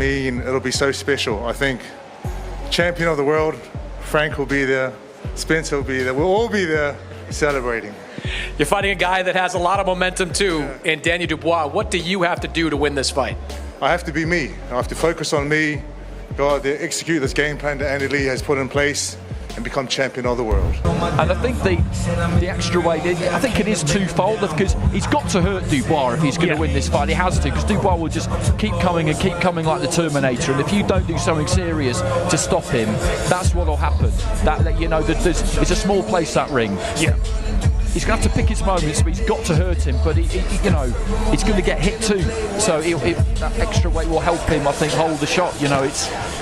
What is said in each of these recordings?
mean, it'll be so special. I think champion of the world, Frank will be there, Spencer will be there, we'll all be there celebrating. You're fighting a guy that has a lot of momentum too, in Daniel Dubois. What do you have to do to win this fight? I have to be me. I have to focus on me, go out there, execute this game plan that Andy Lee has put in place, and become champion of the world. And I think the extra weight, I think it is twofold, because he's got to hurt Dubois if he's going to win this fight. He has to, because Dubois will just keep coming like the Terminator. And if you don't do something serious to stop him, that's what will happen. It's a small place, that ring. Yeah. He's going to have to pick his moments, but he's got to hurt him. But he's going to get hit too. So that extra weight will help him, I think, hold the shot.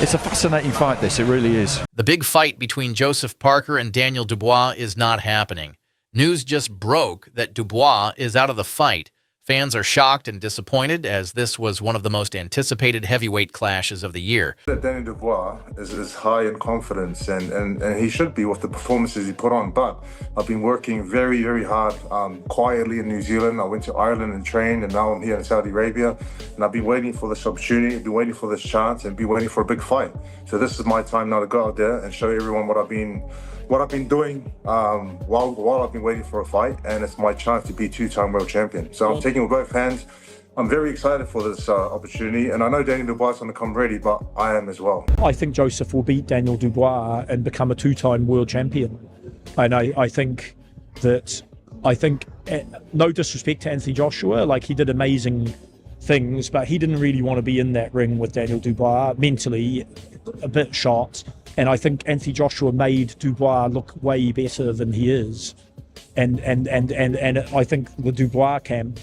It's a fascinating fight. This, it really is. The big fight between Joseph Parker and Daniel Dubois is not happening. News just broke that Dubois is out of the fight. Fans are shocked and disappointed, as this was one of the most anticipated heavyweight clashes of the year. Daniel Dubois is high in confidence, and he should be with the performances he put on. But I've been working very, very hard, quietly in New Zealand. I went to Ireland and trained, and now I'm here in Saudi Arabia. And I've been waiting for this opportunity, I've been waiting for this chance, and been waiting for a big fight. So this is my time now to go out there and show everyone what I've been doing while I've been waiting for a fight, and it's my chance to be two-time world champion. So I'm taking it with both hands. I'm very excited for this opportunity, and I know Daniel Dubois is going to come ready, but I am as well. I think Joseph will beat Daniel Dubois and become a two-time world champion. And I think, no disrespect to Anthony Joshua, like, he did amazing things, but he didn't really want to be in that ring with Daniel Dubois, mentally a bit shot. And I think Anthony Joshua made Dubois look way better than he is. And I think the Dubois camp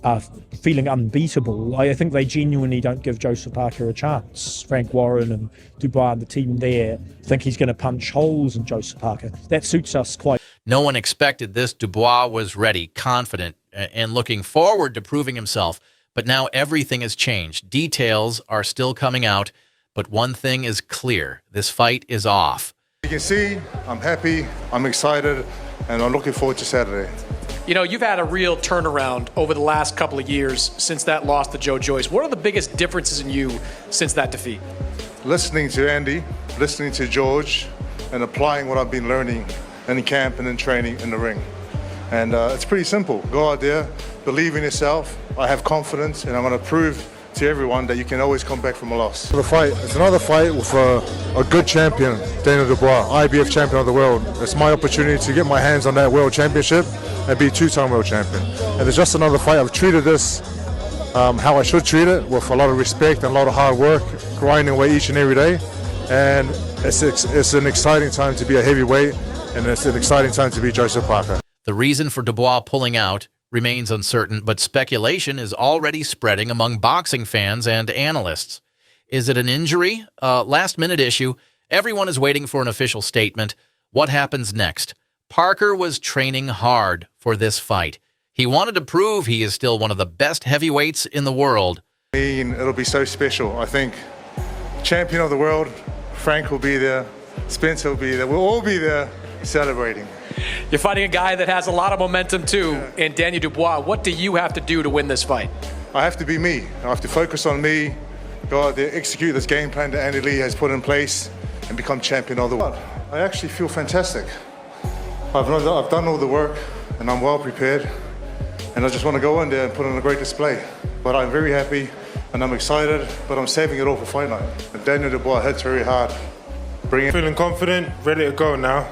are feeling unbeatable. I think they genuinely don't give Joseph Parker a chance. Frank Warren and Dubois and the team there think he's going to punch holes in Joseph Parker. That suits us quite. No one expected this. Dubois was ready, confident, and looking forward to proving himself. But now everything has changed. Details are still coming out. But one thing is clear, this fight is off. You can see, I'm happy, I'm excited, and I'm looking forward to Saturday. You've had a real turnaround over the last couple of years since that loss to Joe Joyce. What are the biggest differences in you since that defeat? Listening to Andy, listening to George, and applying what I've been learning in camp and in training in the ring. And it's pretty simple. Go out there, believe in yourself, I have confidence, and I'm going to prove to everyone that you can always come back from a loss. The fight, it's another fight with a good champion, Daniel Dubois, IBF champion of the world. It's my opportunity to get my hands on that world championship and be two-time world champion. And it's just another fight. I've treated this how I should treat it, with a lot of respect and a lot of hard work, grinding away each and every day. And it's an exciting time to be a heavyweight, and it's an exciting time to be Joseph Parker. The reason for Dubois pulling out remains uncertain, but speculation is already spreading among boxing fans and analysts. Is it an injury? Last-minute issue? Everyone is waiting for an official statement. What happens next? Parker was training hard for this fight. He wanted to prove he is still one of the best heavyweights in the world. It'll be so special. I think champion of the world, Frank will be there, Spencer will be there, we'll all be there celebrating. You're fighting a guy that has a lot of momentum too, in Daniel Dubois. What do you have to do to win this fight? I have to be me. I have to focus on me, go out there, execute this game plan that Andy Lee has put in place, and become champion of the world. I actually feel fantastic. I've done all the work, and I'm well prepared, and I just want to go in there and put on a great display. But I'm very happy, and I'm excited, but I'm saving it all for fight night. And Daniel Dubois hits very hard. Feeling confident, ready to go now.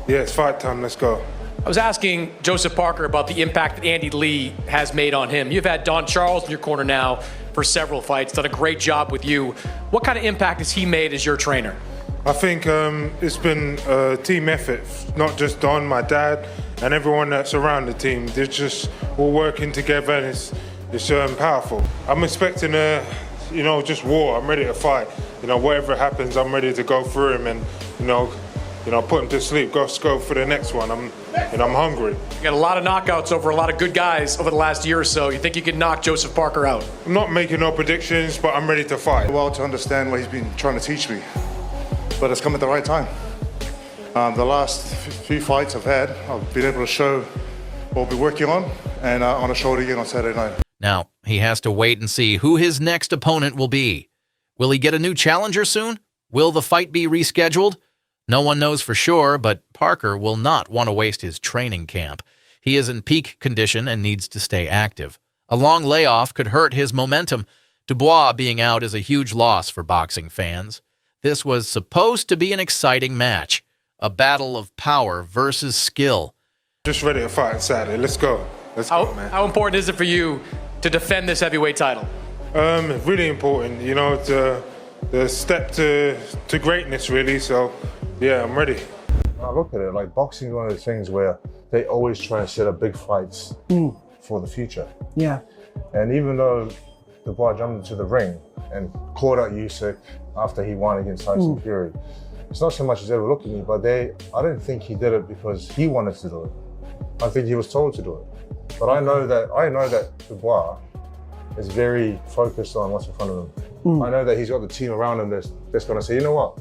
It's fight time, let's go. I was asking Joseph Parker about the impact that Andy Lee has made on him. You've had Don Charles in your corner now for several fights, done a great job with you. What kind of impact has he made as your trainer? I think it's been a team effort, not just Don, my dad, and everyone that's around the team. They're just all working together, and it's powerful. I'm expecting just war. I'm ready to fight. Whatever happens, I'm ready to go through him and, put him to sleep. Go for the next one. I'm hungry. You got a lot of knockouts over a lot of good guys over the last year or so. You think you can knock Joseph Parker out? I'm not making no predictions, but I'm ready to fight. Well, to understand what he's been trying to teach me, but it's come at the right time. The last few fights I've had, I've been able to show what we're working on, and on a show it again on Saturday night. Now, he has to wait and see who his next opponent will be. Will he get a new challenger soon? Will the fight be rescheduled? No one knows for sure, but Parker will not want to waste his training camp. He is in peak condition and needs to stay active. A long layoff could hurt his momentum. Dubois being out is a huge loss for boxing fans. This was supposed to be an exciting match, a battle of power versus skill. Just ready to fight Saturday. Let's go. Let's go, man. How important is it for you to defend this heavyweight title? Really important, you know, the step to greatness, really. So, yeah, I'm ready. I look at it like boxing is one of those things where they always try and set up big fights for the future. Yeah. And even though Dubois jumped into the ring and caught out Usyk after he won against Tyson Fury, it's not so much as ever looked at me, but I don't think he did it because he wanted to do it. I think he was told to do it. But I know that Dubois is very focused on what's in front of him. I know that he's got the team around him that's going to say, you know what,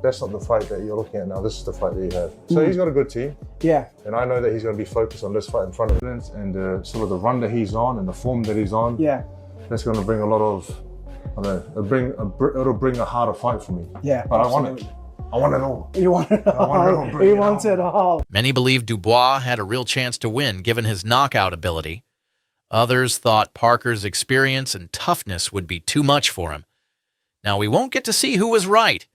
that's not the fight that you're looking at now, this is the fight that you have. So he's got a good team. Yeah. And I know that he's going to be focused on this fight in front of him. And sort of the run that he's on and the form that he's on, that's going to bring a lot of, I don't know, it'll bring a harder fight for me. Yeah, but absolutely. I want it all. You want it all. He wants it all. Many believe Dubois had a real chance to win given his knockout ability. Others thought Parker's experience and toughness would be too much for him. Now, we won't get to see who was right.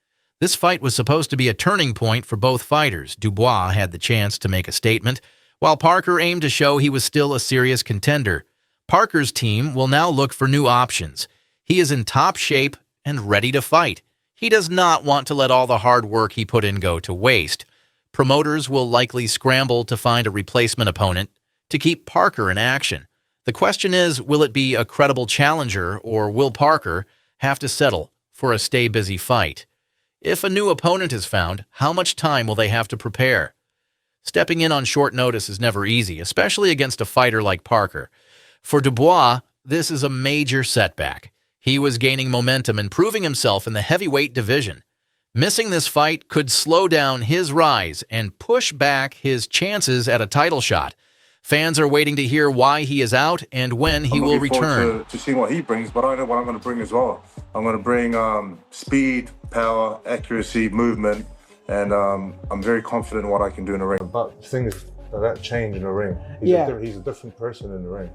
This fight was supposed to be a turning point for both fighters. Dubois had the chance to make a statement, while Parker aimed to show he was still a serious contender. Parker's team will now look for new options. He is in top shape and ready to fight. He does not want to let all the hard work he put in go to waste. Promoters will likely scramble to find a replacement opponent to keep Parker in action. The question is, will it be a credible challenger, or will Parker have to settle for a stay-busy fight? If a new opponent is found, how much time will they have to prepare? Stepping in on short notice is never easy, especially against a fighter like Parker. For Dubois, this is a major setback. He was gaining momentum and proving himself in the heavyweight division. Missing this fight could slow down his rise and push back his chances at a title shot. Fans are waiting to hear why he is out and when he will return. To see what he brings, but I know what I'm going to bring as well. I'm going to bring speed, power, accuracy, movement, and I'm very confident in what I can do in the ring. But things that change in the ring. He's a different person in the ring.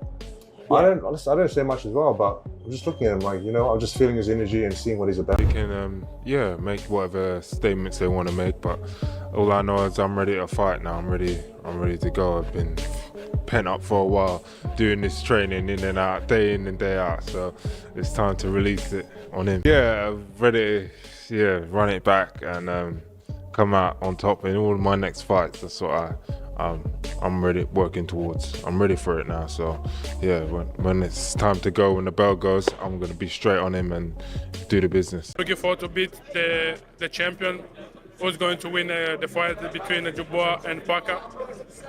Yeah. I don't say much as well, but I'm just looking at him like, you know, I'm just feeling his energy and seeing what he's about. They can, make whatever statements they want to make, but all I know is I'm ready to fight now. I'm ready to go. I've been pent up for a while, doing this training in and out, day in and day out. So it's time to release it on him. Yeah, I'm ready to run it back and come out on top in all of my next fights. That's what I'm ready working towards. I'm ready for it now. So yeah, when it's time to go, when the bell goes, I'm gonna be straight on him and do the business. Looking forward to beat the champion, who's going to win the fight between Dubois and Parker,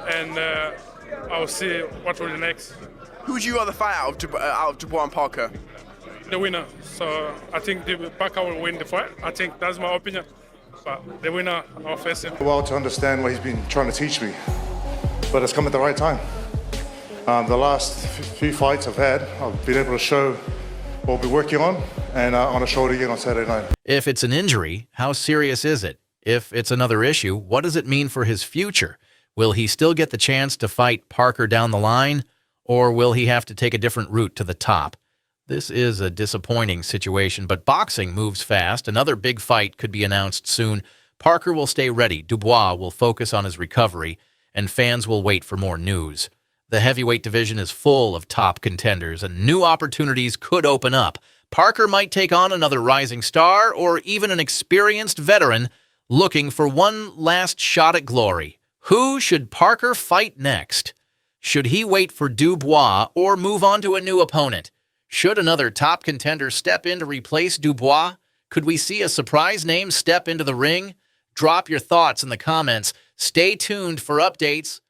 and I'll see what will be next. Who would you rather fight out of Dubois and Parker? The winner. So I think Parker will win the fight. I think that's my opinion. But the winner, I'll face him. Well, to understand what he's been trying to teach me, but it's come at the right time. The last few fights I've had, I've been able to show what we're working on, and on a show it again on Saturday night. If it's an injury, how serious is it? If it's another issue, what does it mean for his future? Will he still get the chance to fight Parker down the line, or will he have to take a different route to the top? This is a disappointing situation, but boxing moves fast. Another big fight could be announced soon. Parker will stay ready, Dubois will focus on his recovery, and fans will wait for more news. The heavyweight division is full of top contenders, and new opportunities could open up. Parker might take on another rising star or even an experienced veteran looking for one last shot at glory. Who should Parker fight next? Should he wait for Dubois or move on to a new opponent? Should another top contender step in to replace Dubois? Could we see a surprise name step into the ring? Drop your thoughts in the comments. Stay tuned for updates